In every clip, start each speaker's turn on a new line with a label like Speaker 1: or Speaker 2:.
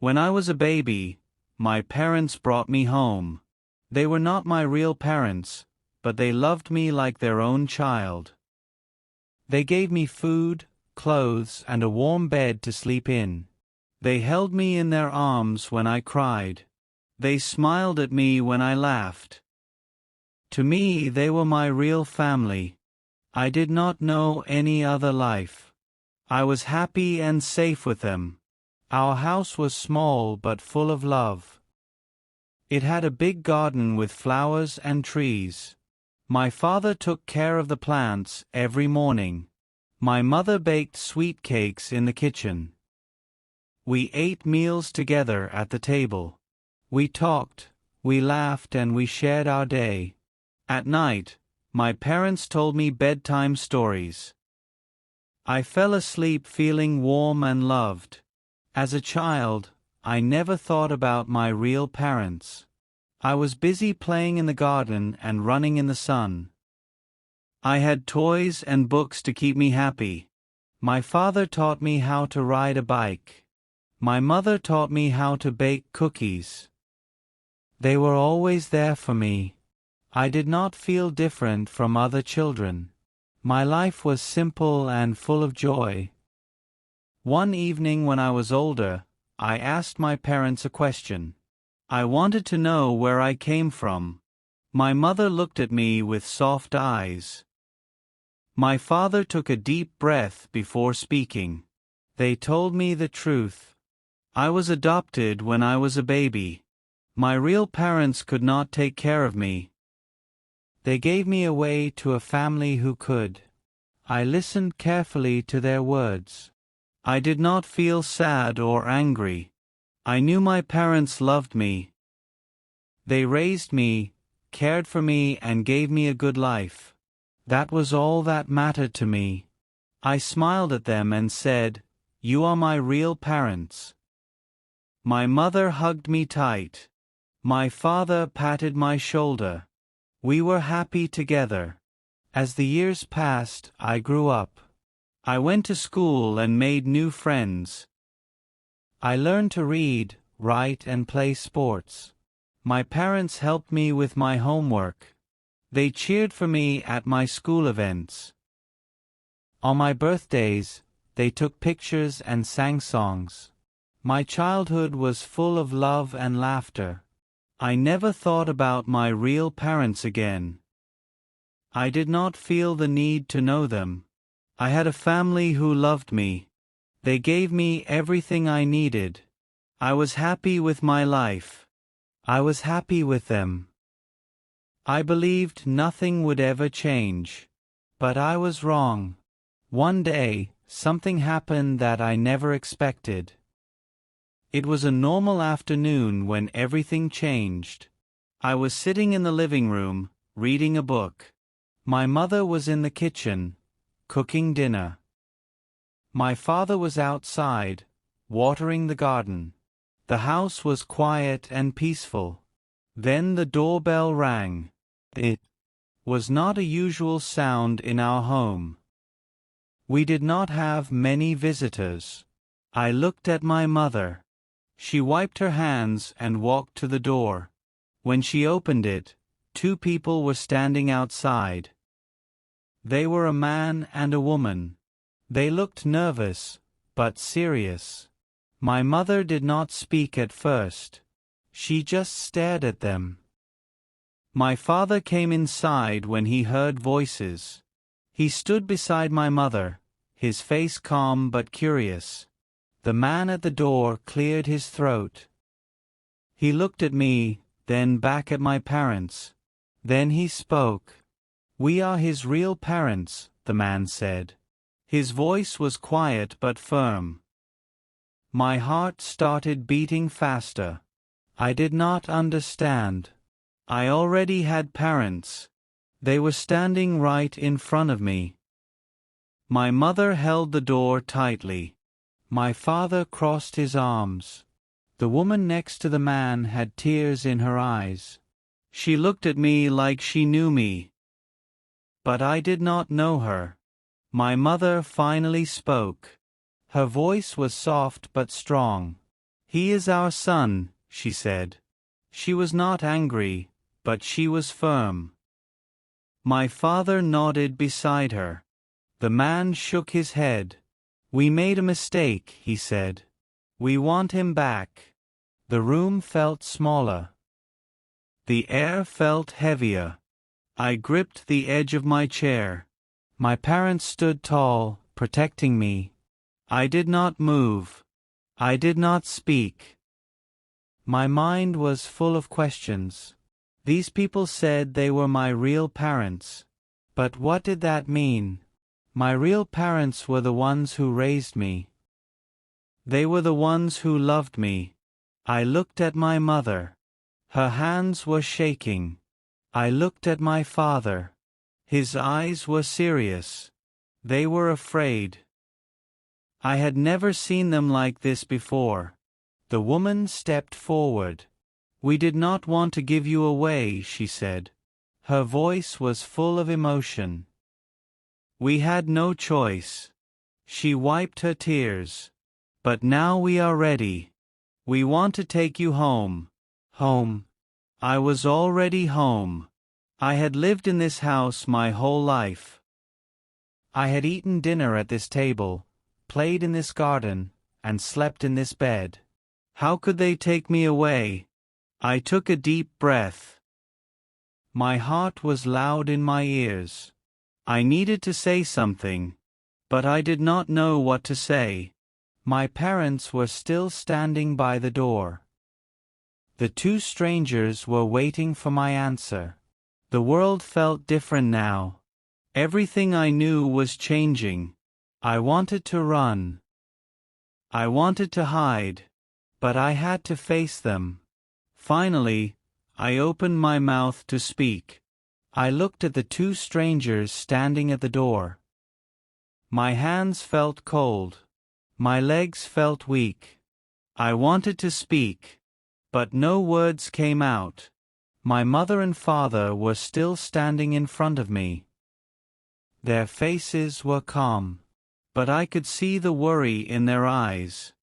Speaker 1: When I was a baby, my parents brought me home. They were not my real parents, but they loved me like their own child. They gave me food, clothes, and a warm bed to sleep in. They held me in their arms when I cried. They smiled at me when I laughed. To me, they were my real family. I did not know any other life. I was happy and safe with them. Our house was small but full of love. It had a big garden with flowers and trees. My father took care of the plants every morning. My mother baked sweet cakes in the kitchen. We ate meals together at the table. We talked, we laughed, and we shared our day. At night, my parents told me bedtime stories. I fell asleep feeling warm and loved. As a child, I never thought about my real parents. I was busy playing in the garden and running in the sun. I had toys and books to keep me happy. My father taught me how to ride a bike. My mother taught me how to bake cookies. They were always there for me. I did not feel different from other children. My life was simple and full of joy. One evening when I was older, I asked my parents a question. I wanted to know where I came from. My mother looked at me with soft eyes. My father took a deep breath before speaking. They told me the truth. I was adopted when I was a baby. My real parents could not take care of me. They gave me away to a family who could. I listened carefully to their words. I did not feel sad or angry. I knew my parents loved me. They raised me, cared for me, and gave me a good life. That was all that mattered to me. I smiled at them and said, "You are my real parents." My mother hugged me tight. My father patted my shoulder. We were happy together. As the years passed, I grew up. I went to school and made new friends. I learned to read, write, and play sports. My parents helped me with my homework. They cheered for me at my school events. On my birthdays, they took pictures and sang songs. My childhood was full of love and laughter. I never thought about my real parents again. I did not feel the need to know them. I had a family who loved me. They gave me everything I needed. I was happy with my life. I was happy with them. I believed nothing would ever change. But I was wrong. One day, something happened that I never expected. It was a normal afternoon when everything changed. I was sitting in the living room, reading a book. My mother was in the kitchen, cooking dinner. My father was outside, watering the garden. The house was quiet and peaceful. Then the doorbell rang. It was not a usual sound in our home. We did not have many visitors. I looked at my mother. She wiped her hands and walked to the door. When she opened it, two people were standing outside. They were a man and a woman. They looked nervous, but serious. My mother did not speak at first. She just stared at them. My father came inside when he heard voices. He stood beside my mother, his face calm but curious. The man at the door cleared his throat. He looked at me, then back at my parents. Then he spoke. "We are his real parents," the man said. His voice was quiet but firm. My heart started beating faster. I did not understand. I already had parents. They were standing right in front of me. My mother held the door tightly. My father crossed his arms. The woman next to the man had tears in her eyes. She looked at me like she knew me. But I did not know her. My mother finally spoke. Her voice was soft but strong. "He is our son," she said. She was not angry, but she was firm. My father nodded beside her. The man shook his head. "We made a mistake," he said. "We want him back." The room felt smaller. The air felt heavier. I gripped the edge of my chair. My parents stood tall, protecting me. I did not move. I did not speak. My mind was full of questions. These people said they were my real parents. But what did that mean? My real parents were the ones who raised me. They were the ones who loved me. I looked at my mother. Her hands were shaking. I looked at my father. His eyes were serious. They were afraid. I had never seen them like this before. The woman stepped forward. "We did not want to give you away," she said. Her voice was full of emotion. "We had no choice." She wiped her tears. "But now we are ready. We want to take you home." Home. I was already home. I had lived in this house my whole life. I had eaten dinner at this table, played in this garden, and slept in this bed. How could they take me away? I took a deep breath. My heart was loud in my ears. I needed to say something, but I did not know what to say. My parents were still standing by the door. The two strangers were waiting for my answer. The world felt different now. Everything I knew was changing. I wanted to run. I wanted to hide. But I had to face them. Finally, I opened my mouth to speak. I looked at the two strangers standing at the door. My hands felt cold. My legs felt weak. I wanted to speak, but no words came out. My mother and father were still standing in front of me. Their faces were calm, but I could see the worry in their eyes.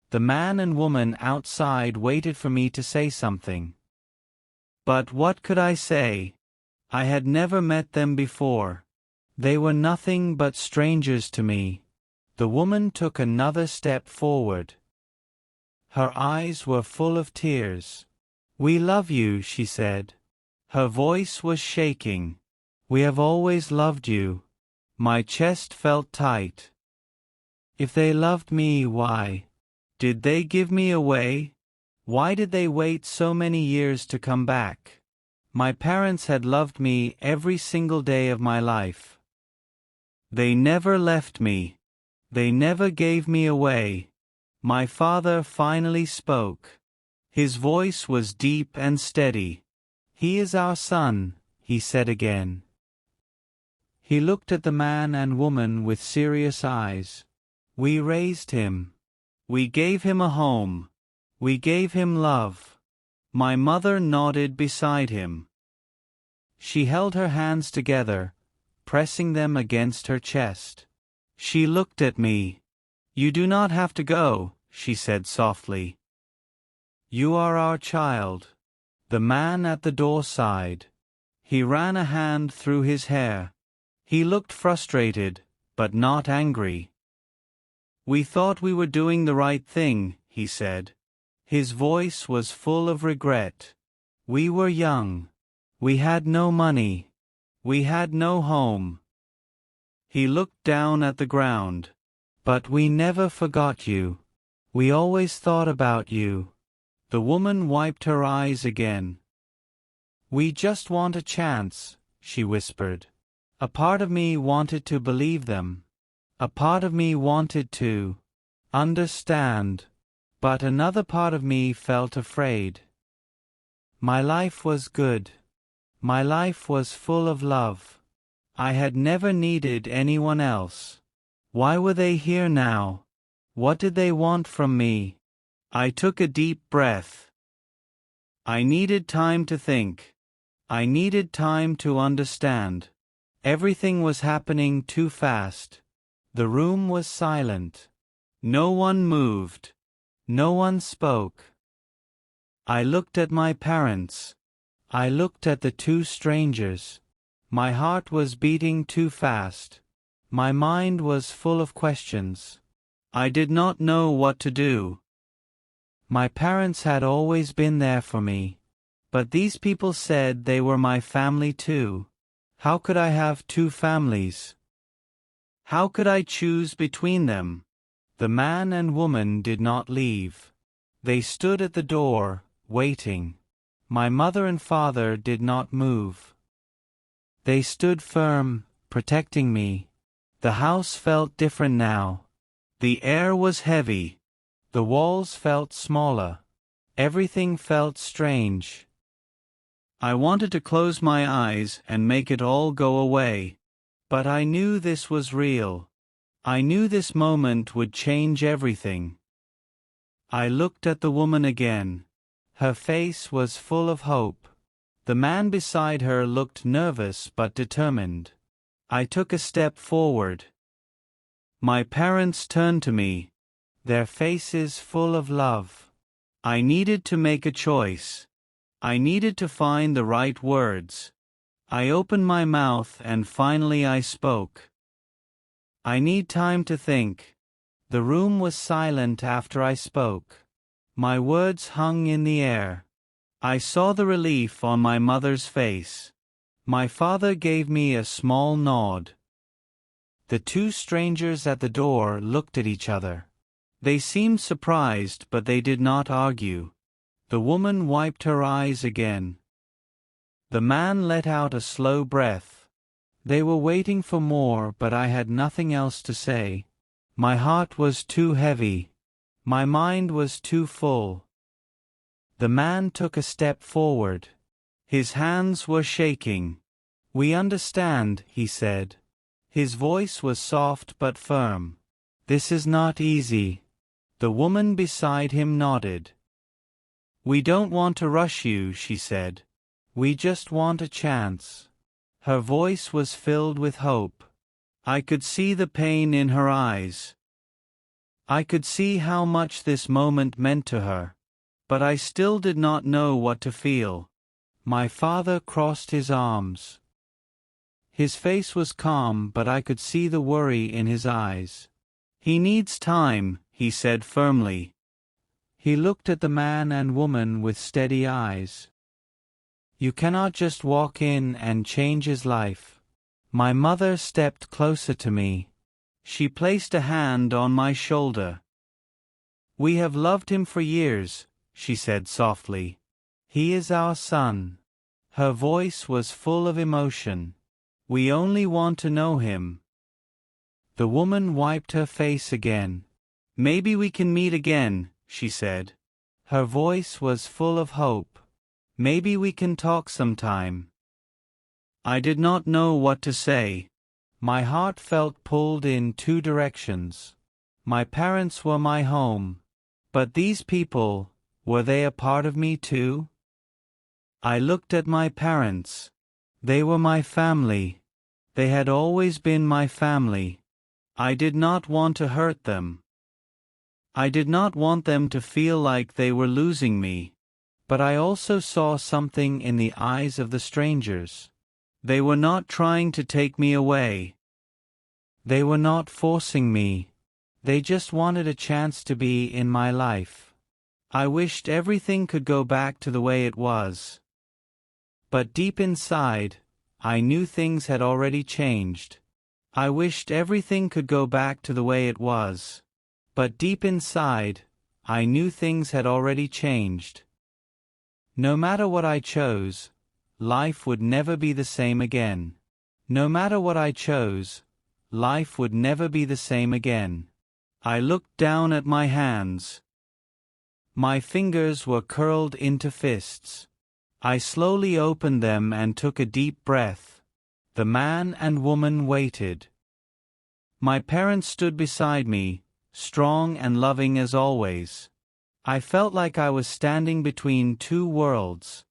Speaker 1: The man and woman outside waited for me to say something. But what could I say? I had never met them before. They were nothing but strangers to me. The woman took another step forward. Her eyes were full of tears. "We love you," she said. Her voice was shaking. "We have always loved you." My chest felt tight. If they loved me, why did they give me away? Why did they wait so many years to come back? My parents had loved me every single day of my life. They never left me. They never gave me away. My father finally spoke. His voice was deep and steady. "He is our son," he said again. He looked at the man and woman with serious eyes. "We raised him. We gave him a home. We gave him love." My mother nodded beside him. She held her hands together, pressing them against her chest. She looked at me. "You do not have to go," she said softly. "You are our child." The man at the door sighed. He ran a hand through his hair. He looked frustrated, but not angry. "We thought we were doing the right thing," he said. His voice was full of regret. "We were young. We had no money. We had no home." He looked down at the ground. "But we never forgot you. We always thought about you." The woman wiped her eyes again. "We just want a chance," she whispered. A part of me wanted to believe them. A part of me wanted to understand. But another part of me felt afraid. My life was good. My life was full of love. I had never needed anyone else. Why were they here now? What did they want from me? I took a deep breath. I needed time to think. I needed time to understand. Everything was happening too fast. The room was silent. No one moved. No one spoke. I looked at my parents. I looked at the two strangers. My heart was beating too fast. My mind was full of questions. I did not know what to do. My parents had always been there for me. But these people said they were my family too. How could I have two families? How could I choose between them? The man and woman did not leave. They stood at the door, waiting. My mother and father did not move. They stood firm, protecting me. The house felt different now. The air was heavy. The walls felt smaller. Everything felt strange. I wanted to close my eyes and make it all go away. But I knew this was real. I knew this moment would change everything. I looked at the woman again. Her face was full of hope. The man beside her looked nervous but determined. I took a step forward. My parents turned to me, their faces full of love. I needed to make a choice. I needed to find the right words. I opened my mouth and finally I spoke. I need time to think. The room was silent after I spoke. My words hung in the air. I saw the relief on my mother's face. My father gave me a small nod. The two strangers at the door looked at each other. They seemed surprised, but they did not argue. The woman wiped her eyes again. The man let out a slow breath. They were waiting for more, but I had nothing else to say. My heart was too heavy. My mind was too full. The man took a step forward. His hands were shaking. "We understand," he said. His voice was soft but firm. "This is not easy." The woman beside him nodded. "We don't want to rush you," she said. "We just want a chance." Her voice was filled with hope. I could see the pain in her eyes. I could see how much this moment meant to her. But I still did not know what to feel. My father crossed his arms. His face was calm, but I could see the worry in his eyes. "He needs time," he said firmly. He looked at the man and woman with steady eyes. "You cannot just walk in and change his life." My mother stepped closer to me. She placed a hand on my shoulder. "We have loved him for years," she said softly. "He is our son." Her voice was full of emotion. "We only want to know him." The woman wiped her face again. "Maybe we can meet again," she said. Her voice was full of hope. "Maybe we can talk sometime." I did not know what to say. My heart felt pulled in two directions. My parents were my home. But these people, were they a part of me too? I looked at my parents. They were my family. They had always been my family. I did not want to hurt them. I did not want them to feel like they were losing me. But I also saw something in the eyes of the strangers. They were not trying to take me away. They were not forcing me. They just wanted a chance to be in my life. I wished everything could go back to the way it was. But deep inside, I knew things had already changed. I wished everything could go back to the way it was. But deep inside, I knew things had already changed. No matter what I chose, life would never be the same again. No matter what I chose, life would never be the same again. I looked down at my hands. My fingers were curled into fists. I slowly opened them and took a deep breath. The man and woman waited. My parents stood beside me, strong and loving as always. I felt like I was standing between two worlds.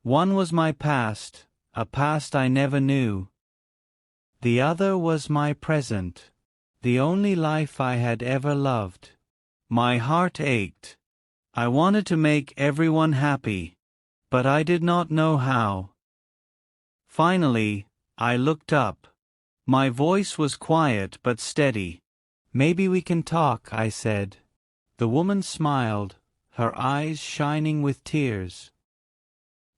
Speaker 1: One was my past, a past I never knew. The other was my present, the only life I had ever loved. My heart ached. I wanted to make everyone happy, but I did not know how. Finally, I looked up. My voice was quiet but steady. "Maybe we can talk," I said. The woman smiled, her eyes shining with tears.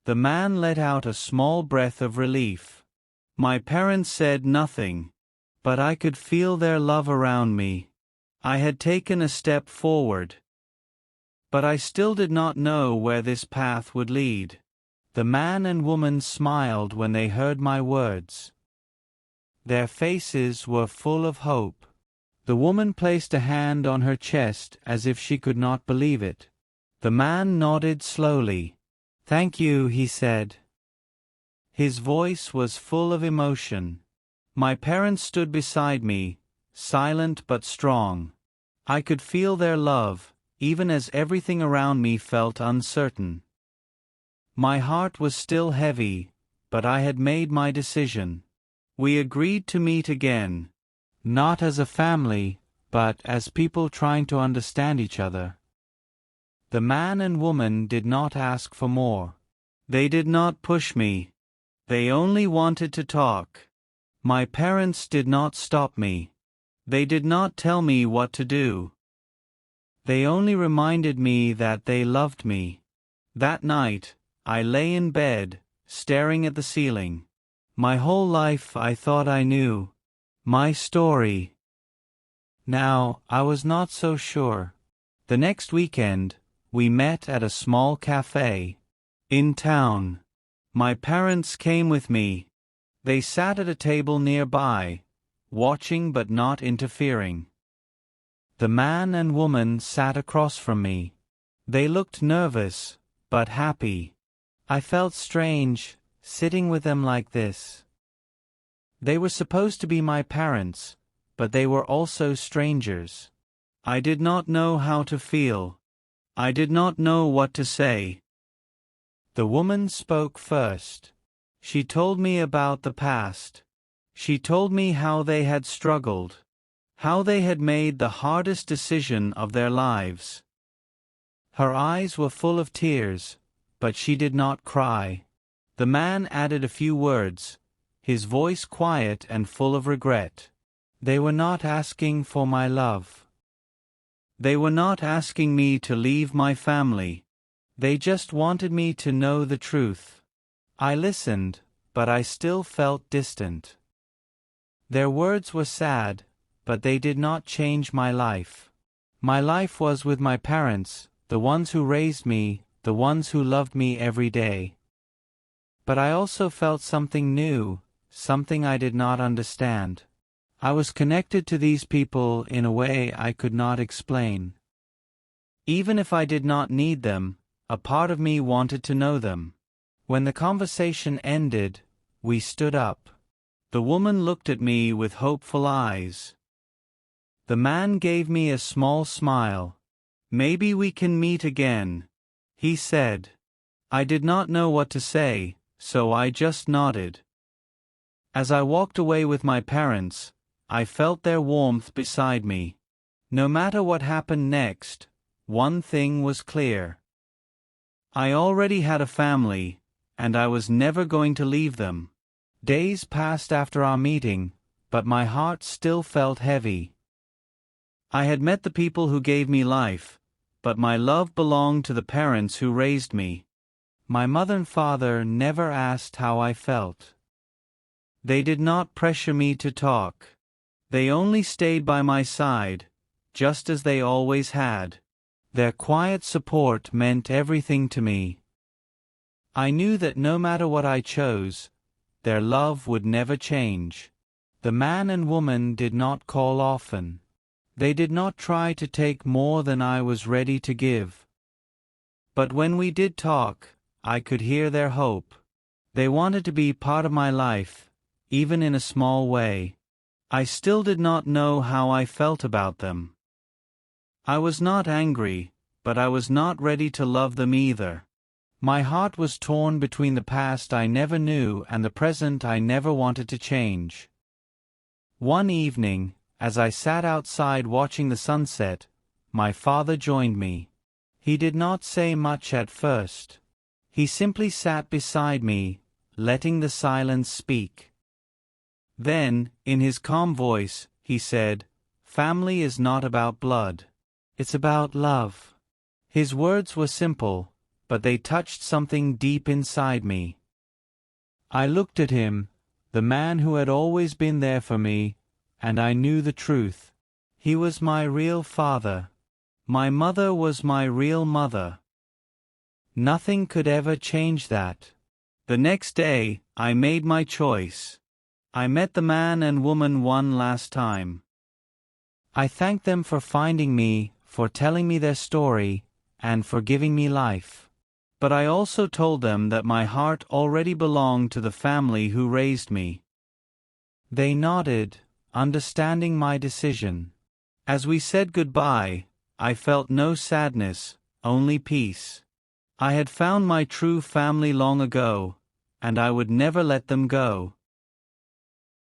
Speaker 1: The man let out a small breath of relief. My parents said nothing, but I could feel their love around me. I had taken a step forward. But I still did not know where this path would lead. The man and woman smiled when they heard my words. Their faces were full of hope. The woman placed a hand on her chest as if she could not believe it. The man nodded slowly. "Thank you," he said. His voice was full of emotion. My parents stood beside me, silent but strong. I could feel their love, even as everything around me felt uncertain. My heart was still heavy, but I had made my decision. We agreed to meet again, not as a family, but as people trying to understand each other. The man and woman did not ask for more. They did not push me. They only wanted to talk. My parents did not stop me. They did not tell me what to do. They only reminded me that they loved me. That night, I lay in bed, staring at the ceiling. My whole life I thought I knew. My story. Now, I was not so sure. The next weekend, we met at a small cafe in town. My parents came with me. They sat at a table nearby, watching but not interfering. The man and woman sat across from me. They looked nervous, but happy. I felt strange, sitting with them like this. They were supposed to be my parents, but they were also strangers. I did not know how to feel. I did not know what to say. The woman spoke first. She told me about the past. She told me how they had struggled, how they had made the hardest decision of their lives. Her eyes were full of tears, but she did not cry. The man added a few words, his voice quiet and full of regret. They were not asking for my love. They were not asking me to leave my family. They just wanted me to know the truth. I listened, but I still felt distant. Their words were sad, but they did not change my life. My life was with my parents, the ones who raised me, the ones who loved me every day. But I also felt something new, something I did not understand. I was connected to these people in a way I could not explain. Even if I did not need them, a part of me wanted to know them. When the conversation ended, we stood up. The woman looked at me with hopeful eyes. The man gave me a small smile. "Maybe we can meet again," he said. I did not know what to say, so I just nodded. As I walked away with my parents, I felt their warmth beside me. No matter what happened next, one thing was clear. I already had a family, and I was never going to leave them. Days passed after our meeting, but my heart still felt heavy. I had met the people who gave me life, but my love belonged to the parents who raised me. My mother and father never asked how I felt. They did not pressure me to talk. They only stayed by my side, just as they always had. Their quiet support meant everything to me. I knew that no matter what I chose, their love would never change. The man and woman did not call often. They did not try to take more than I was ready to give. But when we did talk, I could hear their hope. They wanted to be part of my life, even in a small way. I still did not know how I felt about them. I was not angry, but I was not ready to love them either. My heart was torn between the past I never knew and the present I never wanted to change. One evening, as I sat outside watching the sunset, my father joined me. He did not say much at first. He simply sat beside me, letting the silence speak. Then, in his calm voice, he said, "Family is not about blood. It's about love." His words were simple, but they touched something deep inside me. I looked at him, the man who had always been there for me, and I knew the truth. He was my real father. My mother was my real mother. Nothing could ever change that. The next day, I made my choice. I met the man and woman one last time. I thanked them for finding me, for telling me their story, and for giving me life. But I also told them that my heart already belonged to the family who raised me. They nodded, understanding my decision. As we said goodbye, I felt no sadness, only peace. I had found my true family long ago, and I would never let them go.